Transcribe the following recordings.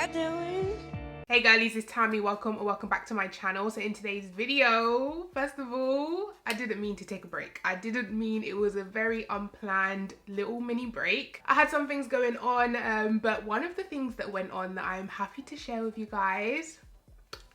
y'all doing? Hey girlies, it's Tammy. Welcome back to my channel. So in today's video, first of all, I didn't mean to take a break. I didn't mean it was a very unplanned little mini break. I had some things going on, but one of the things that went on that I'm happy to share with you guys,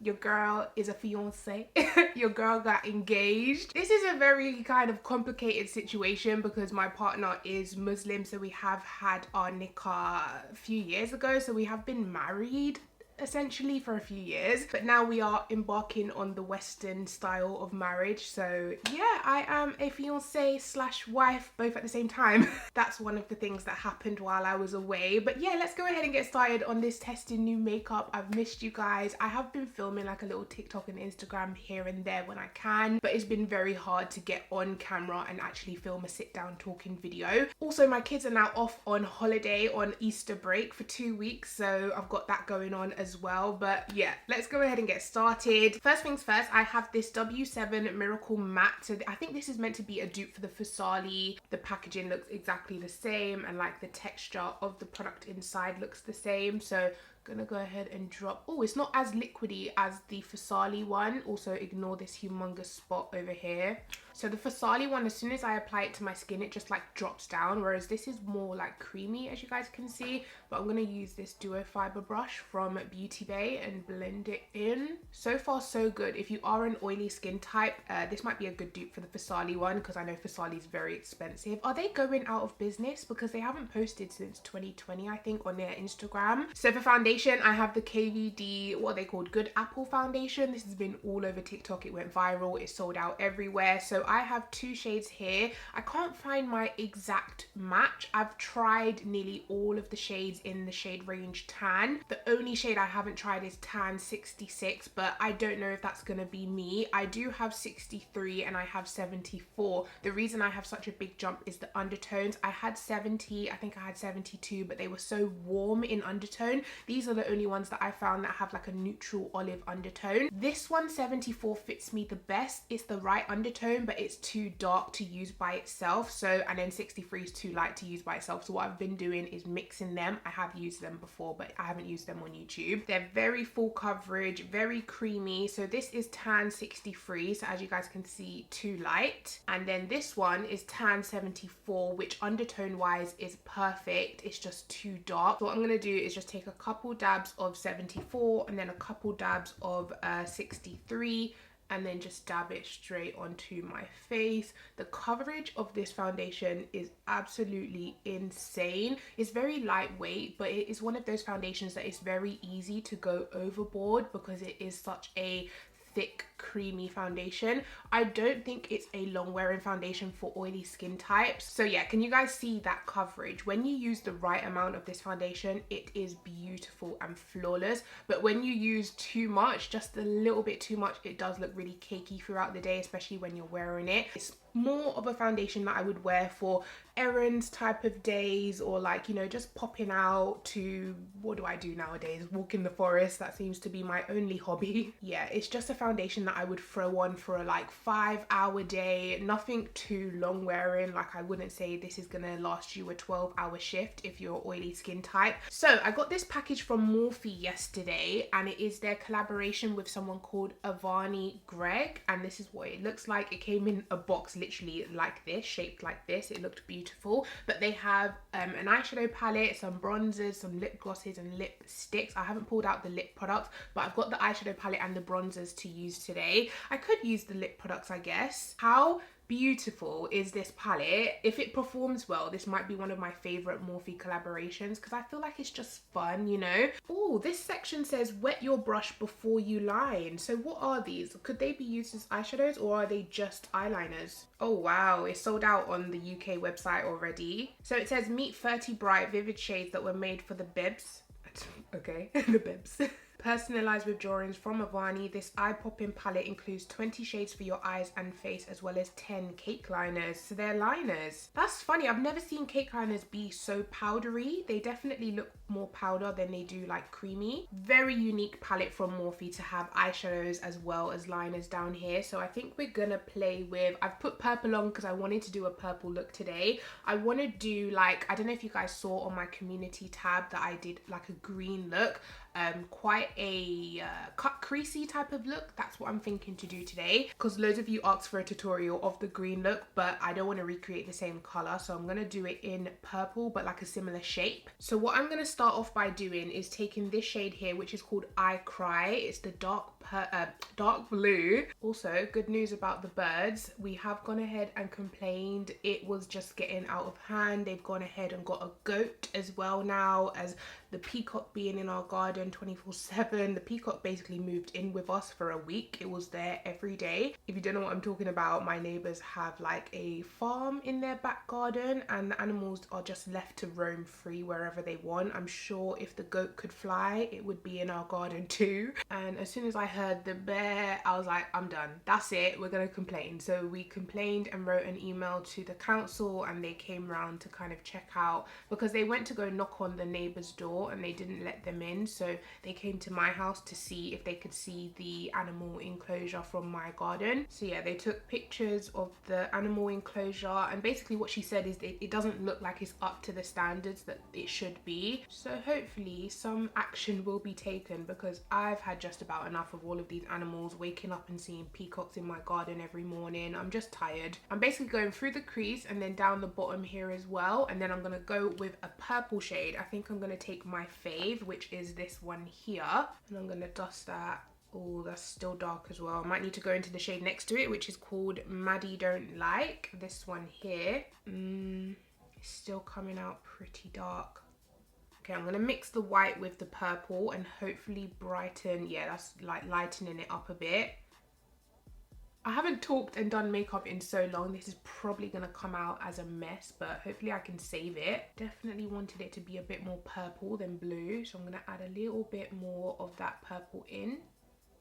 your girl is a fiance. Your girl got engaged. This is a very kind of complicated situation because my partner is Muslim, so we have had our nikah a few years ago, so we have been married essentially for a few years, but now we are embarking on the Western style of marriage. So yeah, I am a fiance slash wife both at the same time. That's one of the things that happened while I was away. But yeah, let's go ahead and get started on this testing new makeup. I've missed you guys. I have been filming like a little TikTok and Instagram here and there when I can, but it's been very hard to get on camera and actually film a sit down talking video. Also, my kids are now off on holiday on Easter break for 2 weeks, so I've got that going on as well. But yeah, let's go ahead and get started. First things first, I have this W7 Miracle Matte. So I think this is meant to be a dupe for the Fasali. The packaging looks exactly the same, and like the texture of the product inside looks the same. So gonna go ahead and drop. Oh, it's not as liquidy as the Fasali one. Also ignore this humongous spot over here. So the Fasali one, as soon as I apply it to my skin, it just like drops down, whereas this is more like creamy, as you guys can see. But I'm gonna use this duo fiber brush from Beauty Bay and blend it in. So far so good. If you are an oily skin type, this might be a good dupe for the Fasali one, because I know Fasali is very expensive. Are they going out of business? Because they haven't posted since 2020, I think, on their Instagram. So for foundation, I have the KVD, what are they called? Good Apple foundation. This has been all over TikTok. It went viral. It sold out everywhere. So I have two shades here. I can't find my exact match. I've tried nearly all of the shades in the shade range tan. The only shade I haven't tried is tan 66, but I don't know if that's gonna be me. I do have 63 and I have 74. The reason I have such a big jump is the undertones. I had 70, I think I had 72, but they were so warm in undertone. These are the only ones that I found that have like a neutral olive undertone. This one, 74, fits me the best. It's the right undertone, but it's too dark to use by itself. So, and then 63 is too light to use by itself. So what I've been doing is mixing them. I have used them before, but I haven't used them on YouTube. They're very full coverage, very creamy. So this is tan 63. So as you guys can see, too light. And then this one is tan 74, which undertone wise is perfect. It's just too dark. So what I'm gonna do is just take a couple dabs of 74 and then a couple dabs of 63, and then just dab it straight onto my face. The coverage of this foundation is absolutely insane. It's very lightweight, but it is one of those foundations that is very easy to go overboard because it is such a thick creamy foundation. I don't think it's a long wearing foundation for oily skin types. So yeah, can you guys see that coverage? When you use the right amount of this foundation, it is beautiful and flawless. But when you use too much, just a little bit too much, it does look really cakey throughout the day, especially when you're wearing it. It's more of a foundation that I would wear for errands type of days, or like, you know, just popping out to, what do I do nowadays? Walk in the forest. That seems to be my only hobby. Yeah, it's just a foundation that I would throw on for a like 5-hour day. Nothing too long wearing. Like, I wouldn't say this is gonna last you a 12-hour shift if you're oily skin type. So I got this package from Morphe yesterday, and it is their collaboration with someone called Avani Greg, and this is what it looks like. It came in a box literally like this, shaped like this. It looked beautiful. But they have an eyeshadow palette, some bronzers, some lip glosses and lipsticks. I haven't pulled out the lip products, but I've got the eyeshadow palette and the bronzers to use today. I could use the lip products, I guess. How beautiful is this palette? If it performs well, this might be one of my favorite Morphe collaborations because I feel like it's just fun, you know. Oh, this section says wet your brush before you line. So what are these? Could they be used as eyeshadows, or are they just eyeliners? Oh wow, it's sold out on the UK website already. So it says meet 30 bright vivid shades that were made for the bibs. Okay, the bibs. Personalized with drawings from Avani, this eye-popping palette includes 20 shades for your eyes and face, as well as 10 cake liners. So they're liners. That's funny. I've never seen cake liners be so powdery. They definitely look more powder than they do like creamy. Very unique palette from Morphe to have eyeshadows as well as liners down here. So I think we're gonna play with, I've put purple on because I wanted to do a purple look today. I want to do like, I don't know if you guys saw on my community tab that I did like a green look. quite a cut creasy type of look. That's what I'm thinking to do today, because loads of you asked for a tutorial of the green look, but I don't want to recreate the same color, so I'm going to do it in purple but like a similar shape. So what I'm going to start off by doing is taking this shade here, which is called I Cry. It's the dark blue. Also, good news about the birds. We have gone ahead and complained it was just getting out of hand. They've gone ahead and got a goat as well now, as the peacock being in our garden 24/7. The peacock basically moved in with us for a week. It was there every day. If you don't know what I'm talking about, my neighbors have like a farm in their back garden, and the animals are just left to roam free wherever they want. I'm sure if the goat could fly, it would be in our garden too. And as soon as I heard the bear, I was like, I'm done. That's it. We're gonna complain. So we complained and wrote an email to the council, and they came round to kind of check out, because they went to go knock on the neighbor's door and they didn't let them in. So they came to my house to see if they could see the animal enclosure from my garden. So yeah, they took pictures of the animal enclosure, and basically what she said is it doesn't look like it's up to the standards that it should be. So hopefully some action will be taken, because I've had just about enough of all of these animals, waking up and seeing peacocks in my garden every morning. I'm just tired. I'm basically going through the crease and then down the bottom here as well, and then I'm gonna go with a purple shade. I think I'm gonna take my fave, which is this one here, and I'm gonna dust that. Oh, that's still dark as well. I might need to go into the shade next to it, which is called Maddie Don't Like. This one here. It's still coming out pretty dark. Okay, I'm gonna mix the white with the purple and hopefully brighten. Yeah, that's like lightening it up a bit. I haven't talked and done makeup in so long. This is probably gonna come out as a mess, but hopefully I can save it. Definitely wanted it to be a bit more purple than blue, so I'm gonna add a little bit more of that purple in.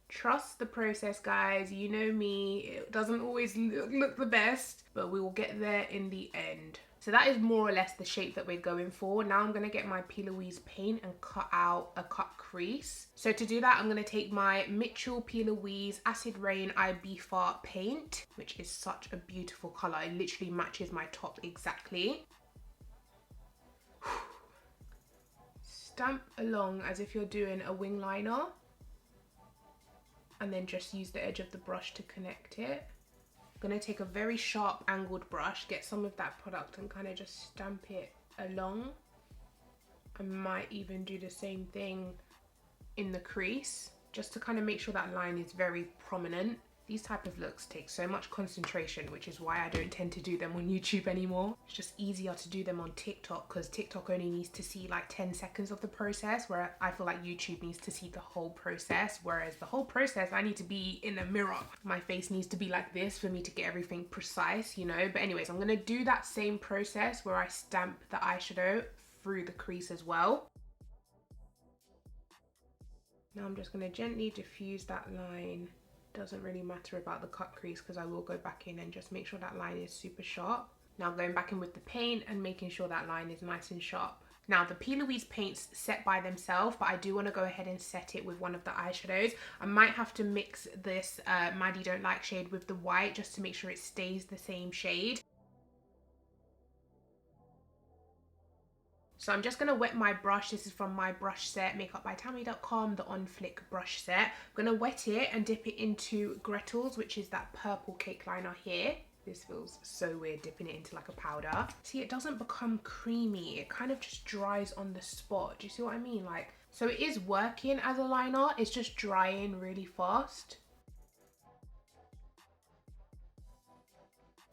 Trust the process, guys. You know me, it doesn't always look the best, but we will get there in the end. So that is more or less the shape that we're going for. Now I'm gonna get my P. Louise paint and cut out a cut crease. So to do that, I'm gonna take my Mitchell P. Louise Acid Rain Ibiza paint, which is such a beautiful color. It literally matches my top exactly. Stamp along as if you're doing a wing liner, and then just use the edge of the brush to connect it. I'm gonna take a very sharp angled brush, get some of that product and kind of just stamp it along. I might even do the same thing in the crease, just to kind of make sure that line is very prominent. These type of looks take so much concentration, which is why I don't tend to do them on YouTube anymore. It's just easier to do them on TikTok, because TikTok only needs to see like 10 seconds of the process, where I feel like YouTube needs to see the whole process, whereas the whole process I need to be in a mirror. My face needs to be like this for me to get everything precise, you know. But anyways, I'm gonna do that same process where I stamp the eyeshadow through the crease as well. Now I'm just gonna gently diffuse that line. Doesn't really matter about the cut crease, because I will go back in and just make sure that line is super sharp. Now going back in with the paint and making sure that line is nice and sharp. Now the P. Louise paints set by themselves, but I do want to go ahead and set it with one of the eyeshadows. I might have to mix this Maddie Don't Like shade with the white, just to make sure it stays the same shade. So I'm just gonna wet my brush. This is from my brush set, MAKEUPBYTAMMI.com, the On Flick brush set. I'm gonna wet it and dip it into Gretel's, which is that purple cake liner here. This feels so weird dipping it into like a powder. See, it doesn't become creamy. It kind of just dries on the spot. Do you see what I mean? Like, so it is working as a liner. It's just drying really fast.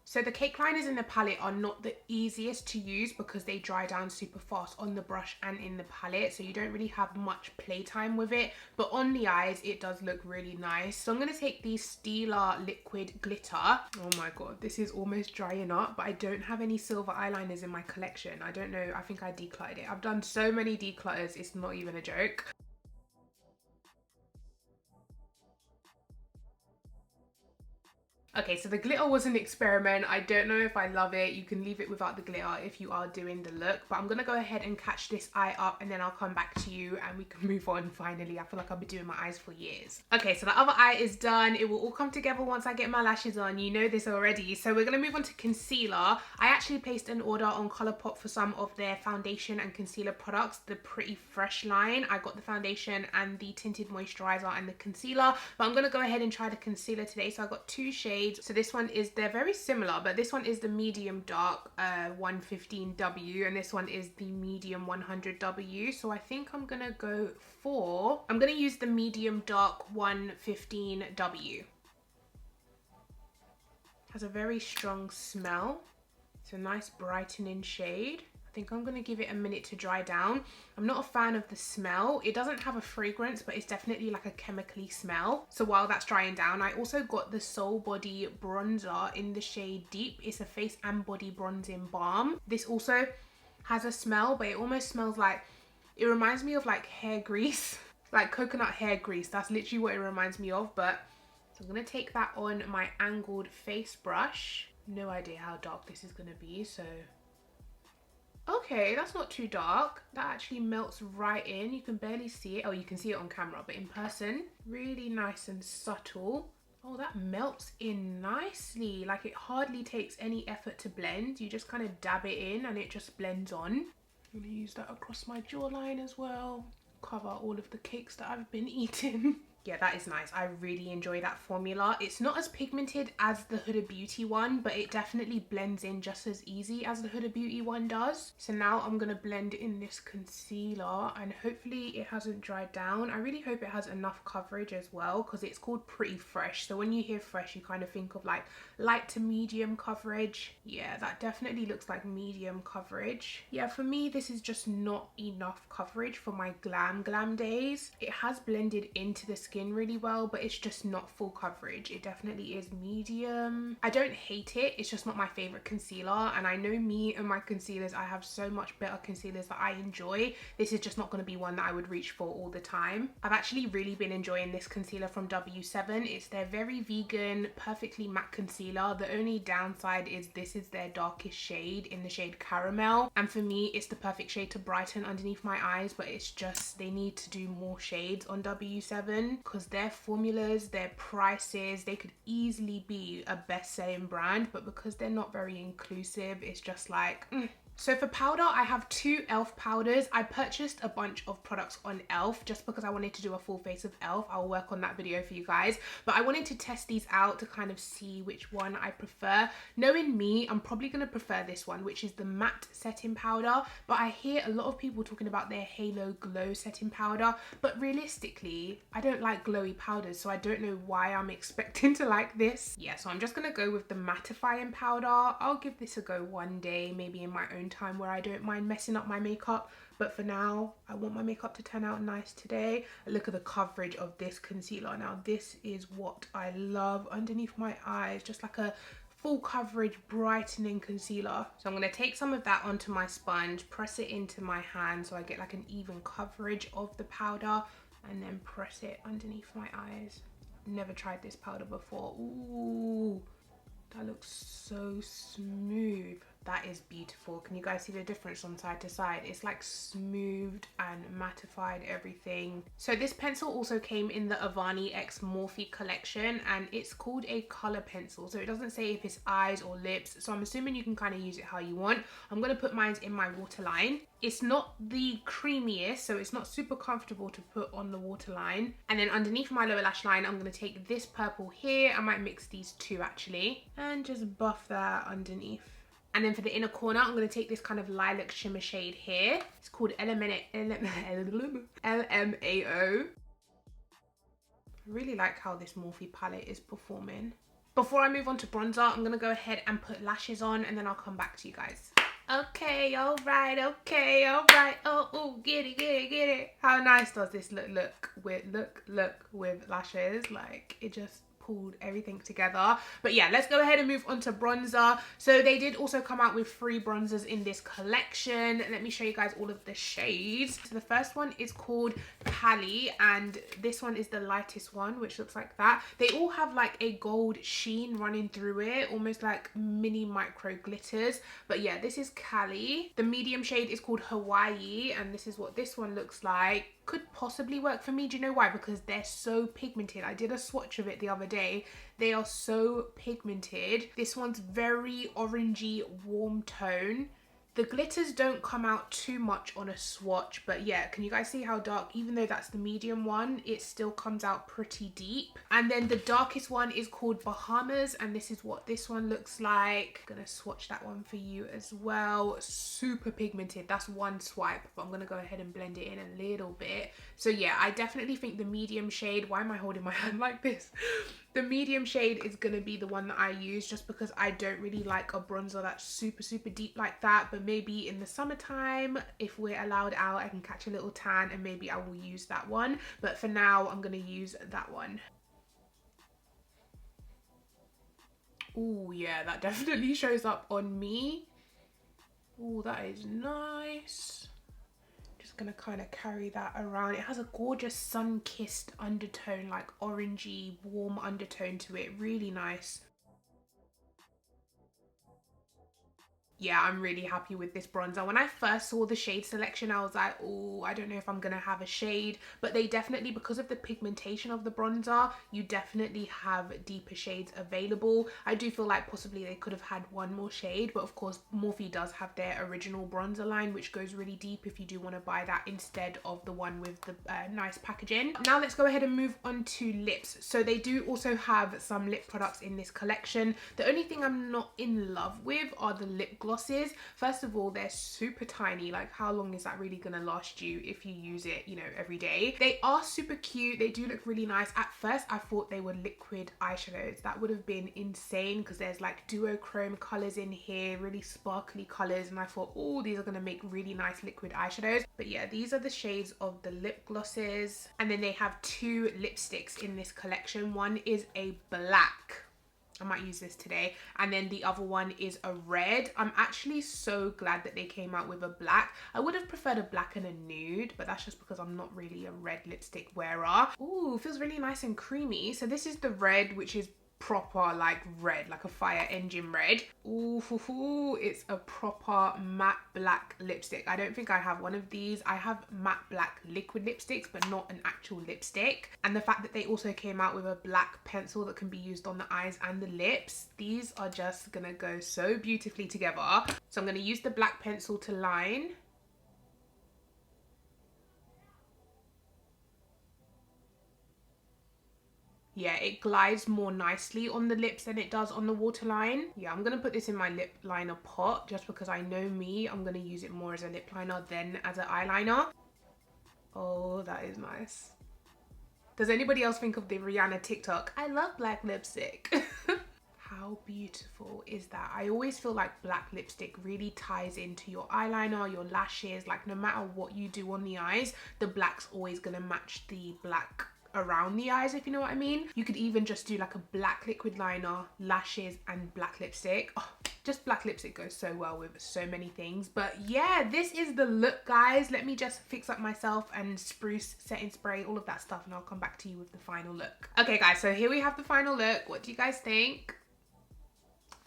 So the cake liners in the palette are not the easiest to use, because they dry down super fast on the brush and in the palette, so you don't really have much playtime with it, but on the eyes it does look really nice. So I'm going to take the Stila liquid glitter. Oh my god, this is almost drying up, but I don't have any silver eyeliners in my collection. I don't know, I think I decluttered it. I've done so many declutters, it's not even a joke. Okay, so the glitter was an experiment. I don't know if I love it. You can leave it without the glitter if you are doing the look, but I'm gonna go ahead and catch this eye up and then I'll come back to you and we can move on finally. I feel like I've been doing my eyes for years. Okay, so the other eye is done. It will all come together once I get my lashes on. You know this already. So we're gonna move on to concealer. I actually placed an order on Colourpop for some of their foundation and concealer products, the Pretty Fresh line. I got the foundation and the tinted moisturizer and the concealer, but I'm gonna go ahead and try the concealer today. So I got two shades. So this one is, they're very similar, but this one is the medium dark 115W and this one is the medium 100W. So I think I'm gonna go for, I'm gonna use the medium dark 115W. Has a very strong smell. It's a nice brightening shade. I think I'm gonna give it a minute to dry down. I'm not a fan of the smell. It doesn't have a fragrance, but it's definitely like a chemically smell. So while that's drying down, I also got the Soul Body bronzer in the shade Deep. It's a face and body bronzing balm. This also has a smell, but it almost smells like, it reminds me of like hair grease, like coconut hair grease. That's literally what it reminds me of. But so I'm gonna take that on my angled face brush. No idea how dark this is gonna be, so okay, that's not too dark. That actually melts right in. You can barely see it. Oh, you can see it on camera, but in person, really nice and subtle. Oh, that melts in nicely. Like it hardly takes any effort to blend. You just kind of dab it in and it just blends on. I'm gonna use that across my jawline as well. Cover all of the cakes that I've been eating. Yeah, that is nice. I really enjoy that formula. It's not as pigmented as the Huda Beauty one, but it definitely blends in just as easy as the Huda Beauty one does. So now I'm gonna blend in this concealer and hopefully it hasn't dried down. I really hope it has enough coverage as well because it's called Pretty Fresh. So when you hear fresh, you kind of think of like light to medium coverage. Yeah, that definitely looks like medium coverage. Yeah, for me, this is just not enough coverage for my glam days. It has blended into the skin really well, but it's just not full coverage. It definitely is medium. I don't hate it, it's just not my favorite concealer, and I know me and my concealers, I have so much better concealers that I enjoy. This is just not going to be one that I would reach for all the time. I've actually really been enjoying this concealer from W7. It's their very vegan, perfectly matte concealer. The only downside is this is their darkest shade in the shade Caramel, and for me it's the perfect shade to brighten underneath my eyes, but it's just they need to do more shades on W7 because their formulas, their prices, they could easily be a best-selling brand, but because they're not very inclusive, it's just like So for powder, I have two e.l.f. powders. I purchased a bunch of products on e.l.f. just because I wanted to do a full face of e.l.f. I'll work on that video for you guys. But I wanted to test these out to kind of see which one I prefer. Knowing me, I'm probably going to prefer this one, which is the matte setting powder. But I hear a lot of people talking about their Halo Glow setting powder. But realistically, I don't like glowy powders, so I don't know why I'm expecting to like this. Yeah, so I'm just going to go with the mattifying powder. I'll give this a go one day, maybe in my own time where I don't mind messing up my makeup, but for now I want my makeup to turn out nice today. Look at the coverage of this concealer. Now this is what I love underneath my eyes, just like a full coverage brightening concealer. So I'm going to take some of that onto my sponge, press it into my hand so I get like an even coverage of the powder, and then press it underneath my eyes. Never tried this powder before. Ooh, that looks so smooth. That is beautiful. Can you guys see the difference on side to side? It's like smoothed and mattified everything. So this pencil also came in the Avani X Morphe collection, and it's called a color pencil. So it doesn't say if it's eyes or lips. So I'm assuming you can kind of use it how you want. I'm going to put mine in my waterline. It's not the creamiest, so it's not super comfortable to put on the waterline. And then underneath my lower lash line, I'm going to take this purple here. I might mix these two actually, and just buff that underneath. And then for the inner corner, I'm going to take this kind of lilac shimmer shade here. It's called LMAO. I really like how this Morphe palette is performing. Before I move on to bronzer, I'm going to go ahead and put lashes on, and then I'll come back to you guys. Okay, all right, okay, all right. Oh, get it, get it, get it. How nice does this look with lashes? Like, it just pulled everything together. But yeah, let's go ahead and move on to bronzer. So they did also come out with 3 bronzers in this collection. Let me show you guys all of the shades. So the first one is called Cali, and this one is the lightest one, which looks like that. They all have like a gold sheen running through it, almost like mini micro glitters. But yeah, this is Cali. The medium shade is called Hawaii, and this is what this one looks like. Could possibly work for me. Do you know why? Because they're so pigmented. I did a swatch of it the other day. They are so pigmented. This one's very orangey, warm tone. The glitters don't come out too much on a swatch, but yeah, can you guys see how dark, even though that's the medium one, it still comes out pretty deep. And then the darkest one is called Bahamas, and this is what this one looks like. I'm gonna swatch that one for you as well. Super pigmented. That's one swipe, but I'm gonna go ahead and blend it in a little bit. So yeah, I definitely think the medium shade, why am I holding my hand like this? The medium shade is going to be the one that I use, just because I don't really like a bronzer that's super deep like that. But maybe in the summertime, if we're allowed out, I can catch a little tan and maybe I will use that one. But for now, I'm going to use that one. Oh yeah, that definitely shows up on me. Oh, that is nice. Gonna kind of carry that around. It has a gorgeous sun-kissed undertone, like orangey warm undertone to it. Really nice. Yeah, I'm really happy with this bronzer. When I first saw the shade selection, I was like, oh, I don't know if I'm gonna have a shade, but they definitely, because of the pigmentation of the bronzer, you definitely have deeper shades available. I do feel like possibly they could have had one more shade, but of course Morphe does have their original bronzer line, which goes really deep if you do want to buy that instead of the one with the nice packaging. Now let's go ahead and move on to lips. So they do also have some lip products in this collection. The only thing I'm not in love with are the lip glosses. First of all, they're super tiny. Like, how long is that really gonna last you if you use it, you know, every day? They are super cute. They do look really nice. At first I thought they were liquid eyeshadows. That would have been insane, because there's like duochrome colors in here, really sparkly colors, and I thought, oh, these are gonna make really nice liquid eyeshadows. But yeah, these are the shades of the lip glosses. And then they have 2 lipsticks in this collection. One is a black, I might use this today, and then the other one is a red. I'm actually so glad that they came out with a black. I would have preferred a black and a nude, but that's just because I'm not really a red lipstick wearer. Ooh, feels really nice and creamy. So this is the red, which is proper like red, like a fire engine red. Ooh, it's a proper matte black lipstick. I don't think I have one of these. I have matte black liquid lipsticks, but not an actual lipstick. And the fact that they also came out with a black pencil that can be used on the eyes and the lips, these are just gonna go so beautifully together. So I'm gonna use the black pencil to line. Yeah, it glides more nicely on the lips than it does on the waterline. Yeah, I'm gonna put this in my lip liner pot, just because I know me, I'm gonna use it more as a lip liner than as an eyeliner. Oh, that is nice. Does anybody else think of the Rihanna TikTok, I love black lipstick? How beautiful is that? I always feel like black lipstick really ties into your eyeliner, your lashes. Like, no matter what you do on the eyes, the black's always gonna match the black around the eyes, if you know what I mean. You could even just do like a black liquid liner, lashes, and black lipstick. Oh, just black lipstick goes so well with so many things. But yeah, this is the look, guys. Let me just fix up myself and spruce, setting spray, all of that stuff, and I'll come back to you with the final look. Okay guys, so here we have the final look. What do you guys think?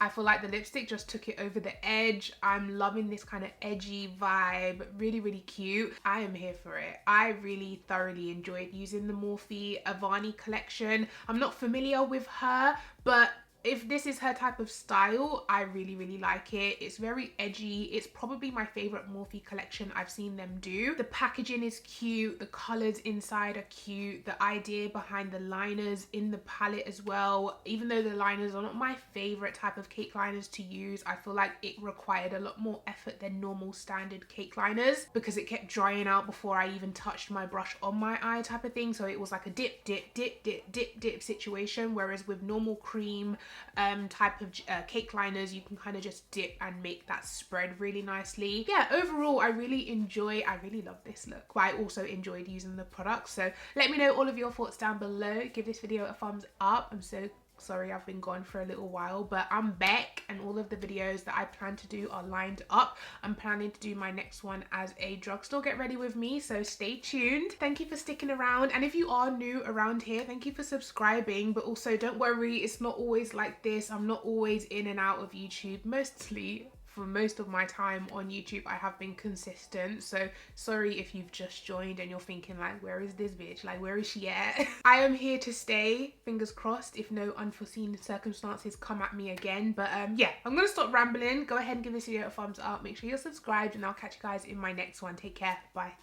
I feel like the lipstick just took it over the edge. I'm loving this kind of edgy vibe. Really cute. I am here for it. I really thoroughly enjoyed using the Morphe Avani collection. I'm not familiar with her, but if this is her type of style, I really like it. It's very edgy. It's probably my favorite Morphe collection I've seen them do. The packaging is cute. The colors inside are cute. The idea behind the liners in the palette as well. Even though the liners are not my favorite type of cake liners to use, I feel like it required a lot more effort than normal standard cake liners, because it kept drying out before I even touched my brush on my eye type of thing. So it was like a dip situation, whereas with normal cream type of cake liners, you can kind of just dip and make that spread really nicely. Yeah, overall I really love this look, but I also enjoyed using the product. So let me know all of your thoughts down below. Give this video a thumbs up. I'm so sorry I've been gone for a little while, but I'm back and all of the videos that I plan to do are lined up. I'm planning to do my next one as a drugstore get ready with me, so stay tuned. Thank you for sticking around, and if you are new around here, thank you for subscribing. But also don't worry, it's not always like this. I'm not always in and out of YouTube. Mostly for most of my time on YouTube I have been consistent, so sorry if you've just joined and you're thinking like, where is this bitch, like where is she at? I am here to stay, fingers crossed, if no unforeseen circumstances come at me again. But yeah, I'm gonna stop rambling. Go ahead and give this video a thumbs up, make sure you're subscribed, and I'll catch you guys in my next one. Take care, bye.